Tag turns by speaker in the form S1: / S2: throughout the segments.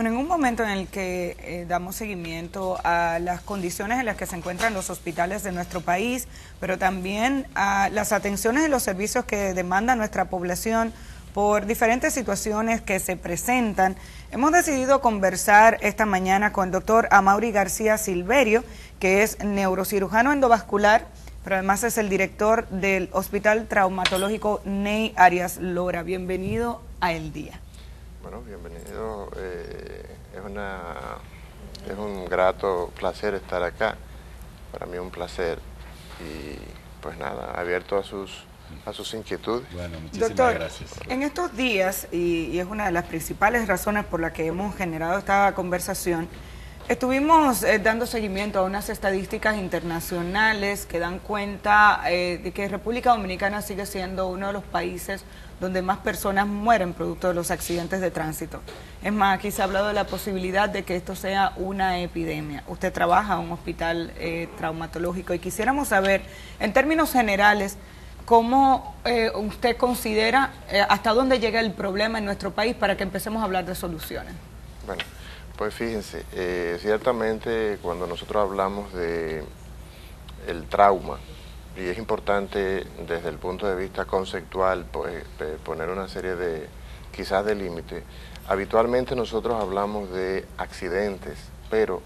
S1: Bueno, en un momento en el que damos seguimiento a las condiciones en las que se encuentran los hospitales de nuestro país, pero también a las atenciones y los servicios que demanda nuestra población por diferentes situaciones que se presentan, hemos decidido conversar esta mañana con el doctor Amaury García Silverio, que es neurocirujano endovascular, pero además es el director del Hospital Traumatológico Ney Arias Lora. Bienvenido a El Día.
S2: Bueno, bienvenido. Es un grato placer estar acá. Para mí es un placer. Y pues nada, abierto a sus inquietudes.
S3: Bueno, muchísimas
S1: Doctor,
S3: gracias.
S1: En estos días, y es una de las principales razones por las que hemos generado esta conversación, estuvimos dando seguimiento a unas estadísticas internacionales que dan cuenta de que República Dominicana sigue siendo uno de los países donde más personas mueren producto de los accidentes de tránsito. Es más, aquí se ha hablado de la posibilidad de que esto sea una epidemia. Usted trabaja en un hospital traumatológico y quisiéramos saber, en términos generales, ¿cómo usted considera hasta dónde llega el problema en nuestro país para que empecemos a hablar de soluciones?
S2: Bueno, pues fíjense, ciertamente cuando nosotros hablamos de el trauma, y es importante desde el punto de vista conceptual pues, poner una serie de, quizás de límites. Habitualmente nosotros hablamos de accidentes, pero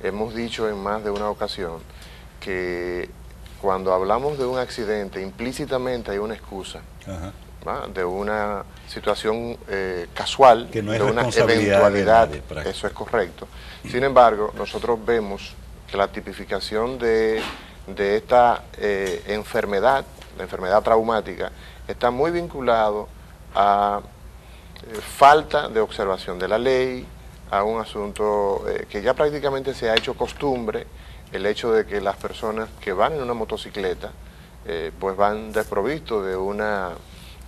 S2: hemos dicho en más de una ocasión que cuando hablamos de un accidente, implícitamente hay una excusa. Ajá. De una situación casual,
S3: que no es
S2: de una eventualidad, eso es correcto. Sin embargo, nosotros vemos que la tipificación de esta enfermedad, la enfermedad traumática, está muy vinculado a falta de observación de la ley, a un asunto que ya prácticamente se ha hecho costumbre, el hecho de que las personas que van en una motocicleta pues van desprovistos de una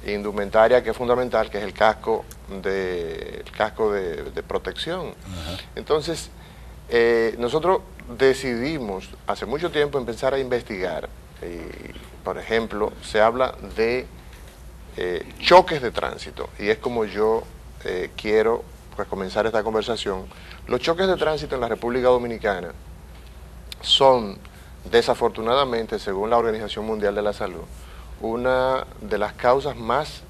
S2: indumentaria que es fundamental, que es el casco de protección. Ajá. Entonces, nosotros decidimos hace mucho tiempo empezar a investigar. Por ejemplo, se habla de choques de tránsito, y es como yo quiero pues, comenzar esta conversación. Los choques de tránsito en la República Dominicana son, desafortunadamente, según la Organización Mundial de la Salud, una de las causas más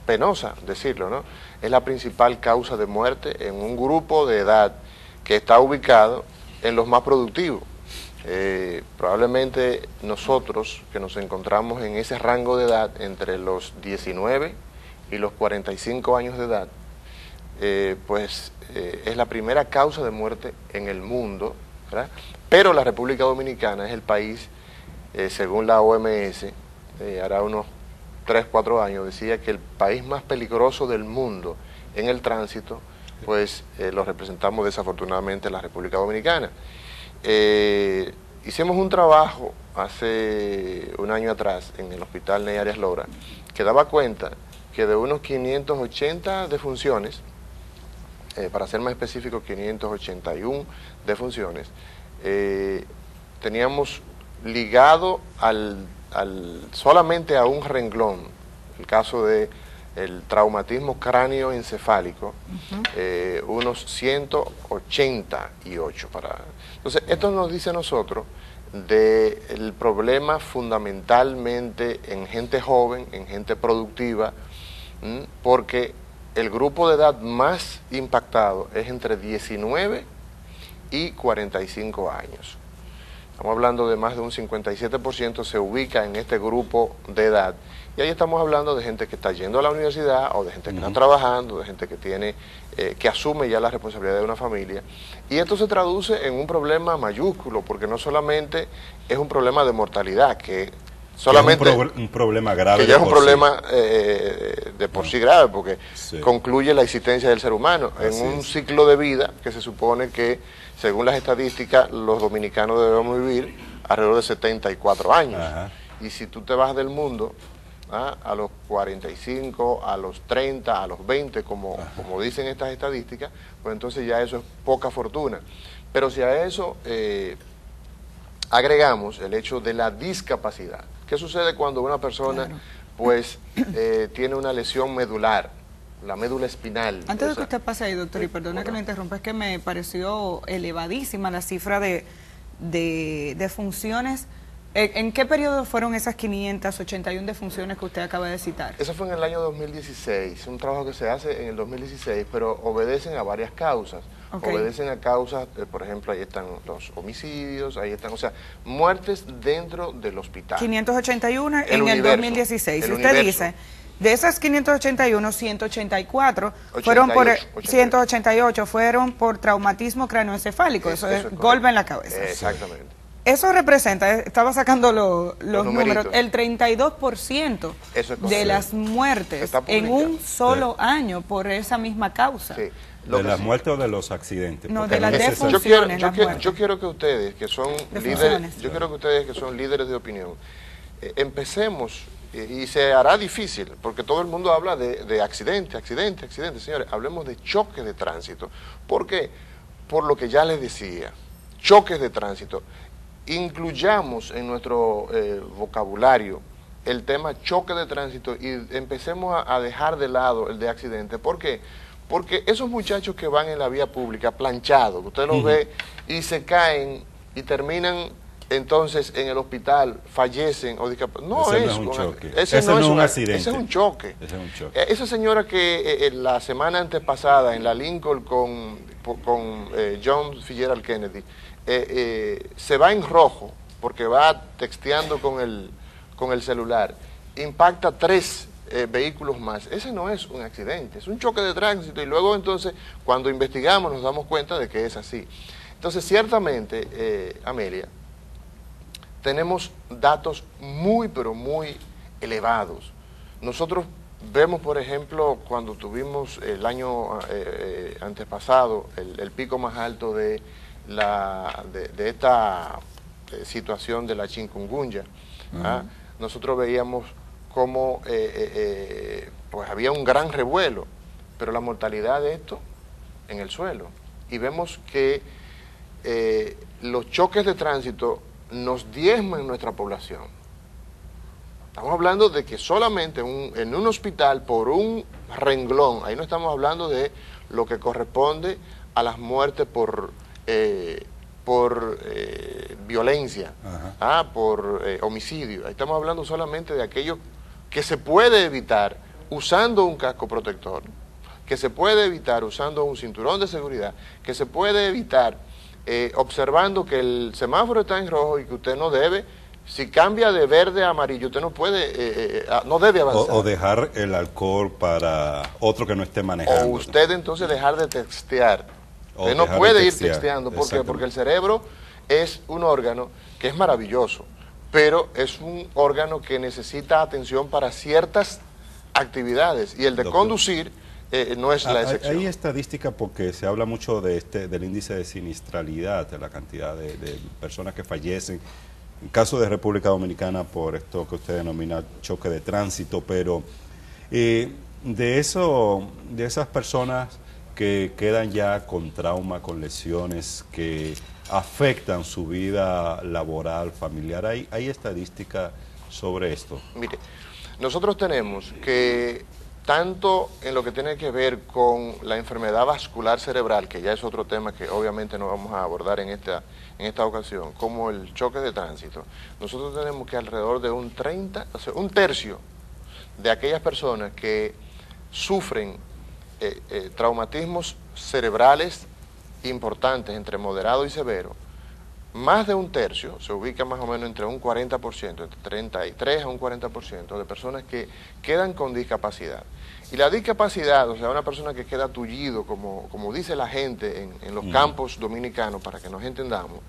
S2: penosas, decirlo, ¿no? Es la principal causa de muerte en un grupo de edad que está ubicado en los más productivos. Probablemente nosotros, que nos encontramos en ese rango de edad, entre los 19 y los 45 años de edad, es la primera causa de muerte en el mundo, ¿verdad? Pero la República Dominicana es el país, según la OMS, hará unos 3-4 años, decía que el país más peligroso del mundo en el tránsito, pues lo representamos desafortunadamente la República Dominicana. Hicimos un trabajo hace un año atrás en el Hospital Ney Arias Lora, que daba cuenta que de unos 580 defunciones, para ser más específico 581 defunciones, teníamos ligado solamente a un renglón, el caso de el traumatismo cráneoencefálico, unos 188 Entonces, esto nos dice a nosotros del problema fundamentalmente en gente joven, en gente productiva, porque el grupo de edad más impactado es entre 19 y 45 años. Estamos hablando de más de un 57% se ubica en este grupo de edad. Y ahí estamos hablando de gente que está yendo a la universidad, o de gente que está trabajando, de gente que tiene, que asume ya la responsabilidad de una familia. Y esto se traduce en un problema mayúsculo, porque no solamente es un problema de mortalidad, que solamente...
S3: un problema grave.
S2: Que ya es un problema de por sí grave, porque concluye la existencia del ser humano en un ciclo de vida que se supone que, según las estadísticas, los dominicanos debemos vivir alrededor de 74 años. Ajá. Y si tú te vas del mundo a los 45, a los 30, a los 20, como dicen estas estadísticas, pues entonces ya eso es poca fortuna. Pero si a eso agregamos el hecho de la discapacidad, ¿qué sucede cuando una persona pues tiene una lesión medular? la médula espinal.
S1: Antes de que usted pase ahí, doctor, y perdone que lo interrumpa, es que me pareció elevadísima la cifra de defunciones. ¿En qué periodo fueron esas 581 defunciones que usted acaba de citar?
S2: Eso fue en el año 2016, un trabajo que se hace en el 2016, pero obedecen a varias causas. Okay. Obedecen a causas, por ejemplo, ahí están los homicidios, ahí están, o sea, muertes dentro del hospital.
S1: 581 en el 2016. Si usted dice, de esas 581, 184 fueron 188 fueron por traumatismo cráneoencefálico, eso es golpe en la cabeza.
S2: Exactamente.
S1: Eso representa, estaba sacando los números, el 32% de las muertes en un solo año por esa misma causa.
S3: Sí. ¿De las muertes o de los accidentes?
S1: No, de las defunciones.
S2: Yo quiero que ustedes, que son líderes de opinión, empecemos, y se hará difícil, porque todo el mundo habla de accidente, señores, hablemos de choques de tránsito. ¿Por qué? Por lo que ya les decía, choques de tránsito. Incluyamos en nuestro vocabulario el tema choque de tránsito y empecemos a dejar de lado el de accidente. ¿Por qué? Porque esos muchachos que van en la vía pública planchados, usted los ve y se caen y terminan entonces en el hospital, fallecen o no es un choque. Ese no es un accidente. Ese es un choque. Esa señora que la semana antepasada en la Lincoln con John Fitzgerald Kennedy se va en rojo porque va texteando con el celular, impacta 3 vehículos más. Ese no es un accidente, es un choque de tránsito, y luego entonces cuando investigamos nos damos cuenta de que es así. Entonces ciertamente, Amelia, tenemos datos muy pero muy elevados. Nosotros vemos, por ejemplo, cuando tuvimos el año antepasado el pico más alto de esta situación de la chikungunya, nosotros veíamos cómo pues había un gran revuelo, pero la mortalidad de esto en el suelo. Y vemos que los choques de tránsito nos diezman nuestra población. Estamos hablando de que solamente en un hospital por un renglón, ahí no estamos hablando de lo que corresponde a las muertes por violencia, por homicidio. Ahí estamos hablando solamente de aquello que se puede evitar usando un casco protector, que se puede evitar usando un cinturón de seguridad, que se puede evitar observando que el semáforo está en rojo y que usted no debe, si cambia de verde a amarillo, usted no puede, no debe avanzar.
S3: O dejar el alcohol para otro que no esté manejando.
S2: O usted entonces dejar de textear. Usted no puede ir texteando, porque el cerebro es un órgano que es maravilloso, pero es un órgano que necesita atención para ciertas actividades, y el de conducir no es la excepción.
S3: Hay estadística porque se habla mucho del índice de sinistralidad, de la cantidad de personas que fallecen, en caso de República Dominicana por esto que usted denomina choque de tránsito, pero de esas personas que quedan ya con trauma, con lesiones que afectan su vida laboral, familiar, ¿hay estadística sobre esto?
S2: Mire, nosotros tenemos que tanto en lo que tiene que ver con la enfermedad vascular cerebral, que ya es otro tema que obviamente no vamos a abordar en esta ocasión, como el choque de tránsito, nosotros tenemos que alrededor de un tercio de aquellas personas que sufren traumatismos cerebrales importantes, entre moderado y severo, más de un tercio, se ubica más o menos entre un 40%, entre 33 a un 40% de personas que quedan con discapacidad. Y la discapacidad, o sea, una persona que queda tullido, como dice la gente en los campos dominicanos, para que nos entendamos,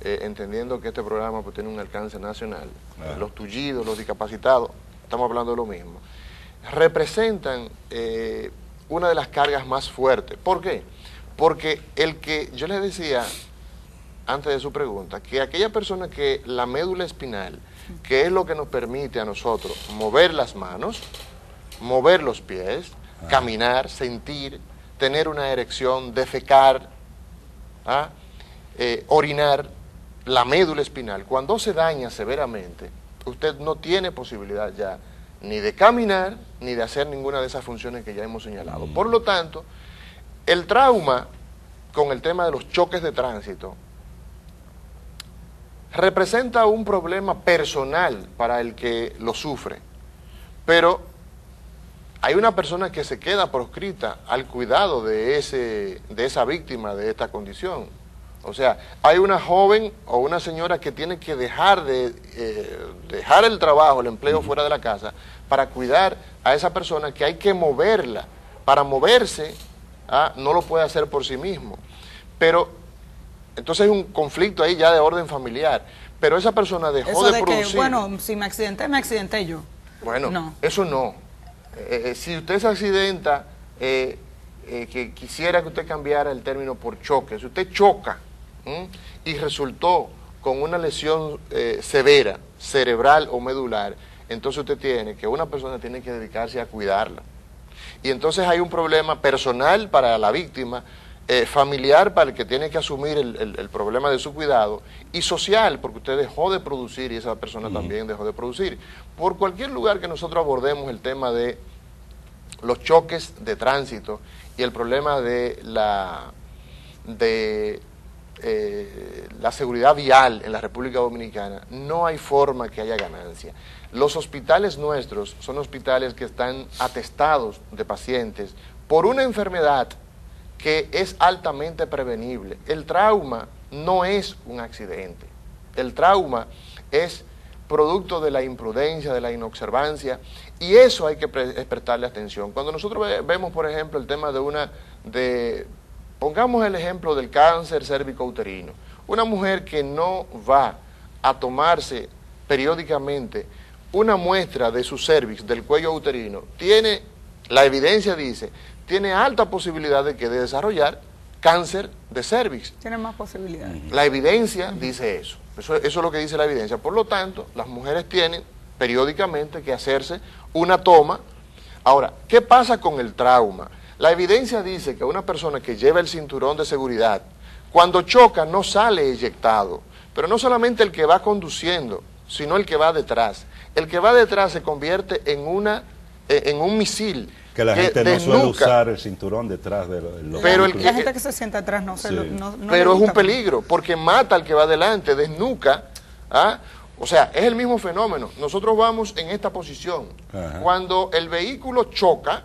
S2: entendiendo que este programa pues, tiene un alcance nacional, los tullidos, los discapacitados, estamos hablando de lo mismo, representan una de las cargas más fuertes. ¿Por qué? Porque yo les decía antes de su pregunta, que aquella persona que la médula espinal, que es lo que nos permite a nosotros mover las manos, mover los pies, caminar, sentir, tener una erección, defecar, orinar, la médula espinal, cuando se daña severamente, usted no tiene posibilidad ya ni de caminar, ni de hacer ninguna de esas funciones que ya hemos señalado. Por lo tanto, el trauma con el tema de los choques de tránsito representa un problema personal para el que lo sufre, pero hay una persona que se queda proscrita al cuidado de esa víctima de esta condición. O sea, hay una joven o una señora que tiene que dejar el trabajo, el empleo fuera de la casa, para cuidar a esa persona que hay que moverla. Para moverse, no lo puede hacer por sí mismo. Pero, entonces hay un conflicto ahí ya de orden familiar. Pero esa persona dejó de producir.
S1: Que, bueno, si me accidenté yo.
S2: Bueno, no. Eso no. Si usted se accidenta, que quisiera que usted cambiara el término por choque. Si usted choca y resultó con una lesión severa, cerebral o medular, entonces una persona tiene que dedicarse a cuidarla. Y entonces hay un problema personal para la víctima, familiar para el que tiene que asumir el problema de su cuidado, y social porque usted dejó de producir y esa persona también dejó de producir. Por cualquier lugar que nosotros abordemos el tema de los choques de tránsito y el problema de la seguridad vial en la República Dominicana, no hay forma que haya ganancia. Los hospitales nuestros son hospitales que están atestados de pacientes por una enfermedad que es altamente prevenible. El trauma no es un accidente. El trauma es producto de la imprudencia, de la inobservancia, y eso hay que prestarle atención. Cuando nosotros vemos, por ejemplo, el tema pongamos el ejemplo del cáncer cérvico-uterino. Una mujer que no va a tomarse periódicamente una muestra de su cervix, del cuello uterino, la evidencia dice, tiene alta posibilidad de desarrollar cáncer de cervix.
S1: Tiene más posibilidades.
S2: La evidencia dice eso. Eso es lo que dice la evidencia. Por lo tanto, las mujeres tienen periódicamente que hacerse una toma. Ahora, ¿qué pasa con el trauma? La evidencia dice que una persona que lleva el cinturón de seguridad, cuando choca no sale eyectado, pero no solamente el que va conduciendo, sino el que va detrás. El que va detrás se convierte en un misil.
S3: Que la gente no suele usar el cinturón detrás de los
S1: pero la gente que se sienta atrás no
S2: pero es un peligro, porque mata al que va adelante, desnuca. O sea, es el mismo fenómeno. Nosotros vamos en esta posición. Cuando el vehículo choca,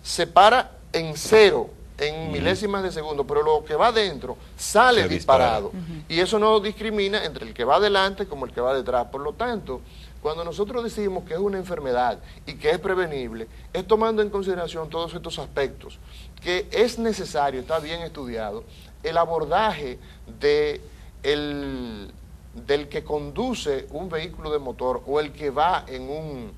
S2: se para en cero, en milésimas de segundo, pero lo que va adentro sale disparado. Y eso no discrimina entre el que va adelante como el que va detrás. Por lo tanto, cuando nosotros decimos que es una enfermedad y que es prevenible, es tomando en consideración todos estos aspectos, que es necesario, está bien estudiado, el abordaje del que conduce un vehículo de motor o el que va en un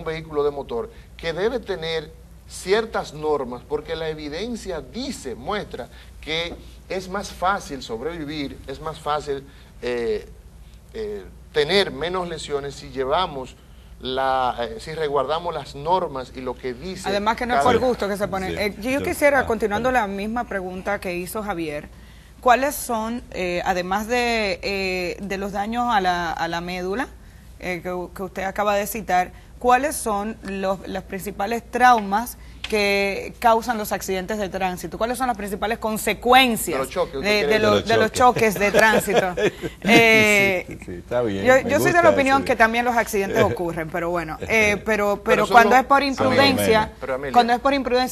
S2: vehículo de motor, que debe tener ciertas normas, porque la evidencia muestra que es más fácil sobrevivir, es más fácil tener menos lesiones si si resguardamos las normas y lo que dice.
S1: Además que no es por gusto que se pone. Yo quisiera, continuando la misma pregunta que hizo Javier, ¿cuáles son, además de los daños a la médula que usted acaba de citar, cuáles son los principales traumas que causan los accidentes de tránsito? ¿Cuáles son las principales consecuencias de los choques de tránsito?
S3: Está bien,
S1: yo soy de la opinión que también los accidentes ocurren, pero bueno, pero cuando es por imprudencia,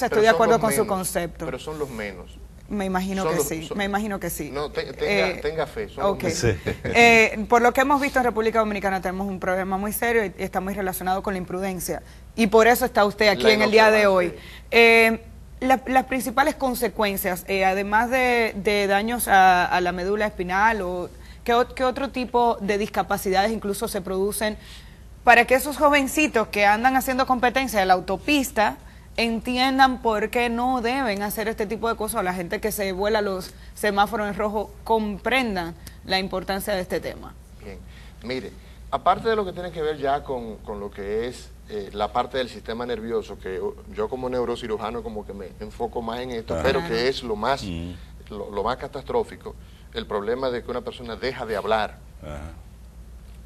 S1: estoy de acuerdo con su concepto.
S2: Pero son los menos.
S1: Me imagino que sí.
S2: No, tenga fe.
S1: Por lo que hemos visto en República Dominicana tenemos un problema muy serio y está muy relacionado con la imprudencia. Y por eso está usted aquí en el día de hoy. Las principales consecuencias, además de daños a la médula espinal, o ¿qué otro tipo de discapacidades incluso se producen para que esos jovencitos que andan haciendo competencia de la autopista entiendan por qué no deben hacer este tipo de cosas, o la gente que se vuela los semáforos en rojo comprendan la importancia de este tema?
S2: Bien, mire, aparte de lo que tiene que ver ya con lo que es la parte del sistema nervioso, que yo como neurocirujano como que me enfoco más en esto, pero que es lo más catastrófico, el problema de que una persona deja de hablar.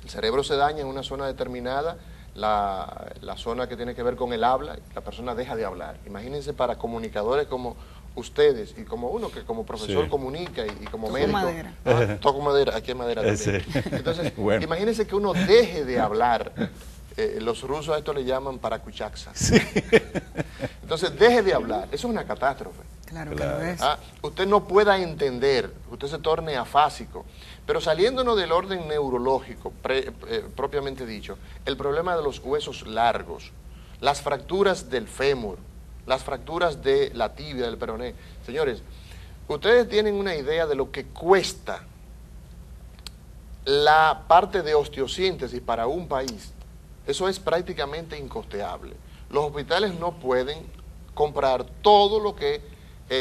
S2: El cerebro se daña en una zona determinada, la zona que tiene que ver con el habla, la persona deja de hablar. Imagínense para comunicadores como ustedes y como uno que como profesor comunica y como
S1: toco
S2: médico.
S1: Madera.
S2: Toco madera, aquí hay madera también. Entonces, imagínense que uno deje de hablar. Los rusos a esto le llaman paracuchaxa. Entonces, deje de hablar. Eso es una catástrofe.
S1: Claro que lo es.
S2: Usted no pueda entender, usted se torne afásico. Pero saliéndonos del orden neurológico, propiamente dicho, el problema de los huesos largos, las fracturas del fémur, las fracturas de la tibia, del peroné. Señores, ustedes tienen una idea de lo que cuesta la parte de osteosíntesis para un país. Eso es prácticamente incosteable. Los hospitales no pueden comprar todo lo que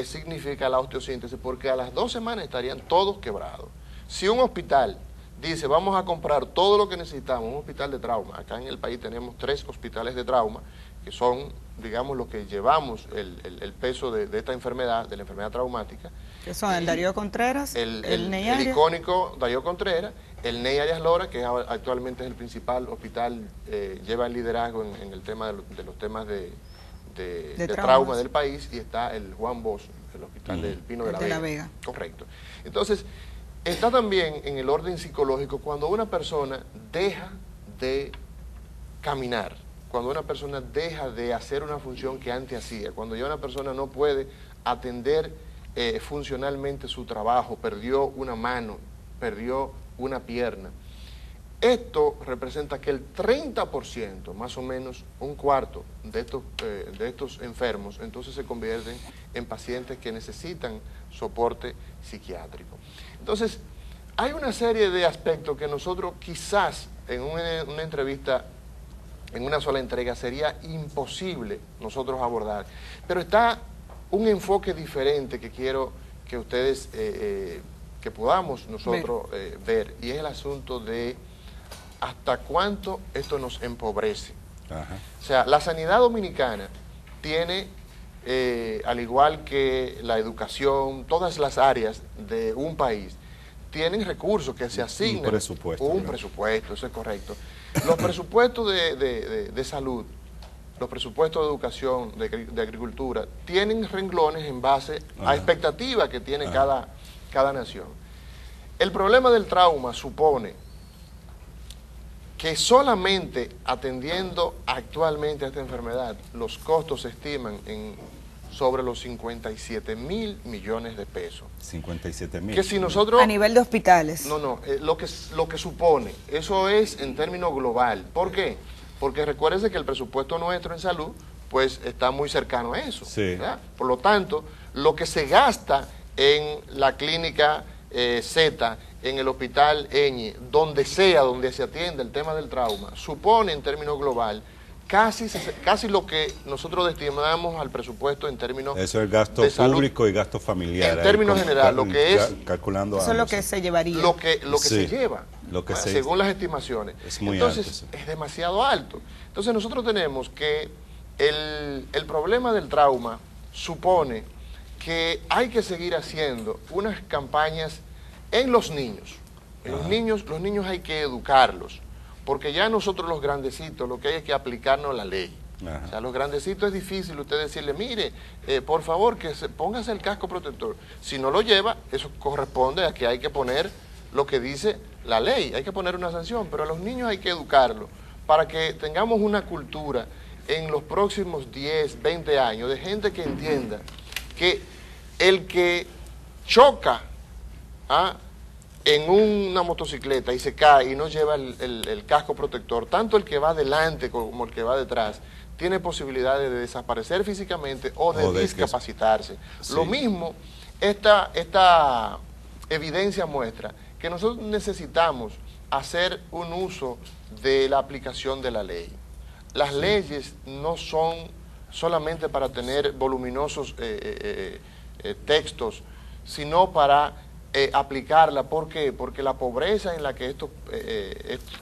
S2: significa la osteosíntesis, porque a las 2 semanas estarían todos quebrados. Si un hospital dice, vamos a comprar todo lo que necesitamos, un hospital de trauma, acá en el país tenemos 3 hospitales de trauma, que son, digamos, los que llevamos el peso de esta enfermedad, de la enfermedad traumática.
S1: ¿Qué son? ¿El Darío Contreras?
S2: El icónico Darío Contreras, el Ney Arias Lora, que actualmente es el principal hospital, lleva el liderazgo en el tema de los temas de trauma del país, y está el Juan Bosch, el hospital del Pino de la Vega. Correcto. Entonces, está también en el orden psicológico cuando una persona deja de caminar, cuando una persona deja de hacer una función que antes hacía, cuando ya una persona no puede atender funcionalmente su trabajo, perdió una mano, perdió una pierna. Esto representa que el 30%, más o menos un cuarto de estos enfermos, entonces se convierten en pacientes que necesitan soporte psiquiátrico. Entonces, hay una serie de aspectos que nosotros quizás en una entrevista, en una sola entrega, sería imposible nosotros abordar. Pero está un enfoque diferente que quiero que ustedes, que podamos nosotros ver, y es el asunto de hasta cuánto esto nos empobrece. O sea, la sanidad dominicana tiene, al igual que la educación, todas las áreas de un país, tienen recursos que se asignan.
S3: Un presupuesto.
S2: Un presupuesto, eso es correcto. Los presupuestos de salud, los presupuestos de educación, de agricultura, tienen renglones en base a expectativas que tiene cada nación. El problema del trauma supone que solamente atendiendo actualmente a esta enfermedad, los costos se estiman en sobre los 57.000 millones de pesos.
S3: 57.000.
S2: Que si nosotros...
S1: A nivel de hospitales.
S2: No, lo que supone, eso es en términos global. ¿Por qué? Porque recuérdense que el presupuesto nuestro en salud, pues está muy cercano a eso.
S3: Sí.
S2: Por lo tanto, lo que se gasta en la clínica Z, en el hospital Eñe, donde sea, donde se atiende el tema del trauma, supone en términos global casi lo que nosotros destinamos al presupuesto en términos de
S3: eso es gasto público y gasto familiar.
S2: En términos generales, lo que es...
S3: Calculando
S1: eso es lo que se llevaría.
S2: Lo que se lleva, según las estimaciones.
S3: Es muy
S2: Entonces,
S3: alto,
S2: es demasiado alto. Entonces, nosotros tenemos que el problema del trauma supone que hay que seguir haciendo unas campañas en los niños. Los niños hay que educarlos, porque ya nosotros los grandecitos lo que hay es que aplicarnos la ley. O sea, los grandecitos es difícil usted decirle, mire, por favor, póngase el casco protector. Si no lo lleva, eso corresponde a que hay que poner lo que dice la ley, hay que poner una sanción, pero a los niños hay que educarlos para que tengamos una cultura en los próximos 10, 20 años de gente que entienda que el que choca en una motocicleta y se cae y no lleva el casco protector, tanto el que va adelante como el que va detrás, tiene posibilidades de desaparecer físicamente o de discapacitarse. Sí. Lo mismo, esta evidencia muestra que nosotros necesitamos hacer un uso de la aplicación de la ley. Las leyes no son solamente para tener voluminosos textos, sino para aplicarla. ¿Por qué? Porque la pobreza en la que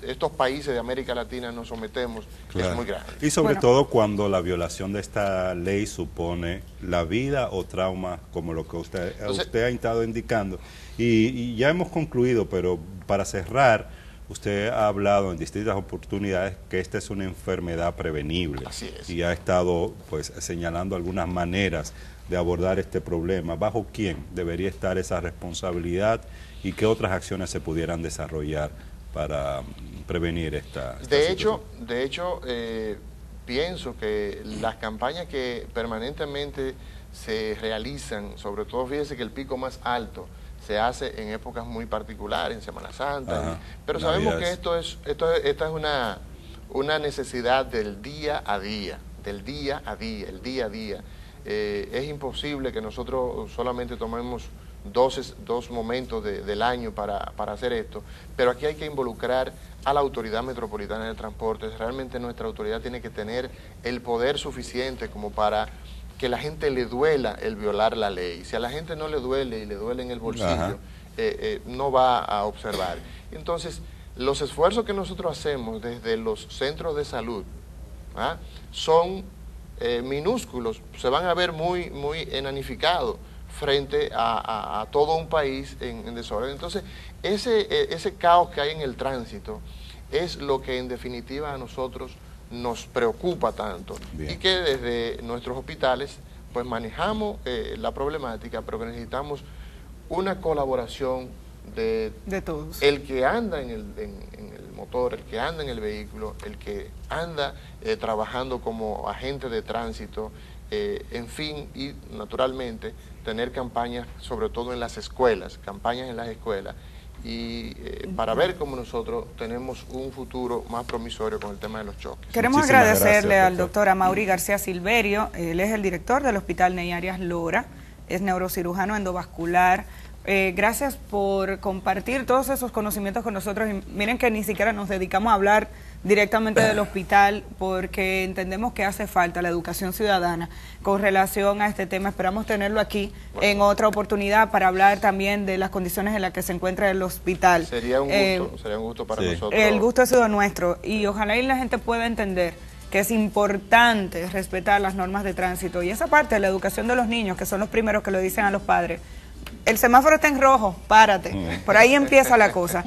S2: estos países de América Latina nos sometemos es muy grande.
S3: Y sobre todo cuando la violación de esta ley supone la vida o trauma, como lo que usted ha estado indicando. Y ya hemos concluido, pero para cerrar, usted ha hablado en distintas oportunidades que esta es una enfermedad prevenible.
S2: Así es.
S3: Y ha estado pues señalando algunas maneras de abordar este problema. ¿Bajo quién debería estar esa responsabilidad y qué otras acciones se pudieran desarrollar para prevenir esta situación?
S2: De hecho, pienso que las campañas que permanentemente se realizan, sobre todo fíjese que el pico más alto se hace en épocas muy particulares, en Semana Santa, pero sabemos que esta es una necesidad del día a día, el día a día. Es imposible que nosotros solamente tomemos dos momentos del año para hacer esto, pero aquí hay que involucrar a la Autoridad Metropolitana de Transportes. Realmente nuestra autoridad tiene que tener el poder suficiente como para que la gente le duela el violar la ley. Si a la gente no le duele y le duele en el bolsillo, no va a observar. Entonces, los esfuerzos que nosotros hacemos desde los centros de salud son minúsculos, se van a ver muy enanificados frente a todo un país en desorden. Entonces, ese caos que hay en el tránsito es lo que en definitiva a nosotros nos preocupa tanto. Bien. Y que desde nuestros hospitales pues manejamos la problemática, pero que necesitamos una colaboración de
S1: todos.
S2: El que anda en el motor, el que anda en el vehículo, el que anda trabajando como agente de tránsito, en fin, y naturalmente tener campañas, sobre todo en las escuelas, y para ver cómo nosotros tenemos un futuro más promisorio con el tema de los choques.
S1: Queremos agradecerle al doctor Amaury García Silverio. Él es el director del Hospital Ney Arias Lora, es neurocirujano endovascular. Gracias por compartir todos esos conocimientos con nosotros. Y miren que ni siquiera nos dedicamos a hablar directamente del hospital porque entendemos que hace falta la educación ciudadana con relación a este tema. Esperamos tenerlo aquí en otra oportunidad para hablar también de las condiciones en las que se encuentra el hospital.
S2: Sería un gusto para nosotros.
S1: El gusto ha sido nuestro y ojalá y la gente pueda entender que es importante respetar las normas de tránsito y esa parte de la educación de los niños, que son los primeros que lo dicen a los padres. El semáforo está en rojo, párate. Por ahí empieza la cosa.